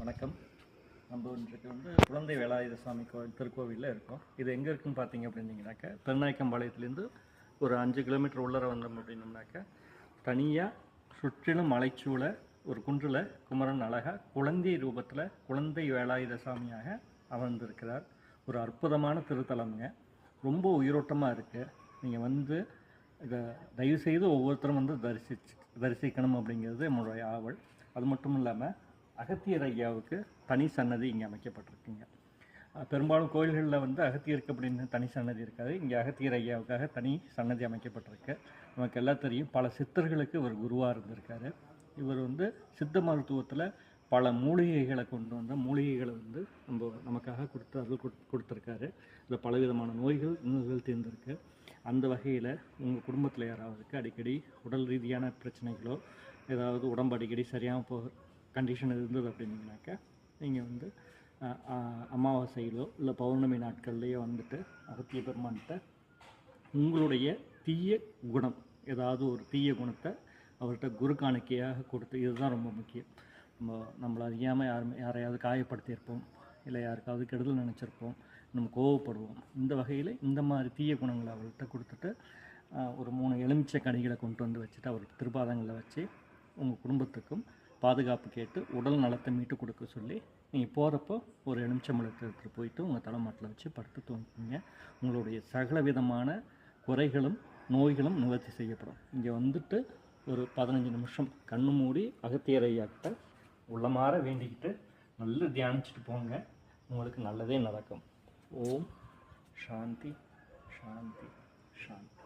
வணக்கம். நம்ம இன்றைக்கு குழந்தை வேலாயுத சுவாமி திருக்கோவிலில் இருக்கோம். இது எங்கே இருக்குன்னு பார்த்தீங்க அப்படின்னீங்கன்னாக்கா, பெருநாயக்கம்பாளையத்துலேருந்து ஒரு 5 கிலோமீட்டர் உள்ளர வந்தோம் அப்படின்னோம்னாக்கா, தனியாக சுற்றிலும் மலைச்சூழ ஒரு குன்றில் குமரன் அழகாக குழந்தை ரூபத்தில் குழந்தை வேலாயுத சுவாமியாக அமர்ந்திருக்கிறார். ஒரு அற்புதமான திருத்தலம்ங்க. ரொம்ப உயிரோட்டமாக இருக்குது. நீங்கள் இதை தயவுசெய்து ஒவ்வொருத்தரும் தரிசிக்கணும் அப்படிங்கிறது என்னுடைய ஆவல். அது மட்டும் இல்லாமல் அகத்தியர் ஐயாவுக்கு தனி சன்னதி இங்கே அமைக்கப்பட்டிருக்குங்க. பெரும்பாலும் கோயில்களில் அகத்தியருக்கு அப்படின்னு தனி சன்னதி இருக்காது. இங்கே அகத்தியர் ஐயாவுக்காக தனி சன்னதி அமைக்கப்பட்டிருக்கு. நமக்கு எல்லாம் தெரியும், பல சித்தர்களுக்கு இவர் குருவாக இருந்திருக்காரு. இவர் சித்த மருத்துவத்தில் பல மூலிகைகளை கொண்டு வந்த மூலிகைகளை நமக்காக கொடுத்துருக்காரு. இதில் பலவிதமான நோய்கள் தீர்ந்திருக்கு. அந்த வகையில் உங்கள் குடும்பத்தில் யாராவதுக்கு அடிக்கடி உடல் ரீதியான பிரச்சனைகளோ ஏதாவது உடம்பு அடிக்கடி சரியாக கண்டிஷன் இருந்தது அப்படின்னீங்கனாக்கா, நீங்கள் அமாவாசையிலோ இல்லை பௌர்ணமி நாட்கள்லேயோ அகத்திய பெருமான்கிட்ட உங்களுடைய தீய குணம், ஏதாவது ஒரு தீய குணத்தை அவர்கிட்ட குரு காணிக்கையாக கொடுத்து, இதுதான் ரொம்ப முக்கியம். நம்மளை அறியாமல் யாரையாவது காயப்படுத்தியிருப்போம், இல்லை யாருக்காவது கெடுதல் நினச்சிருப்போம், நம்ம கோவப்படுவோம். இந்த வகையில் இந்த மாதிரி தீய குணங்களை அவர்கிட்ட கொடுத்துட்டு ஒரு 3 எலுமிச்சை கனிகளை கொண்டு வச்சுட்டு அவர் திருப்பாதங்களில் வச்சு உங்கள் குடும்பத்துக்கும் பாதுகாப்பு கேட்டு உடல் நலத்தை மீட்டு கொடுக்க சொல்லி நீங்கள் போகிறப்போ ஒரு எலுமிச்சம்பழத்தை எடுத்துகிட்டு போயிட்டு உங்கள் தலைமாட்டில் வச்சு படுத்து தூங்கிங்க. உங்களுடைய சகல விதமான குறைகளும் நோய்களும் நிவர்த்தி செய்யப்படும். இங்கே ஒரு 15 நிமிஷம் கண்ணு மூடி அகத்தியர் ஐயாக்கிட்ட உள்ளமாற வேண்டிக்கிட்டு நல்லா தியானிச்சுட்டு போங்க. உங்களுக்கு நல்லதே நடக்கும். ஓம் சாந்தி சாந்தி சாந்தி.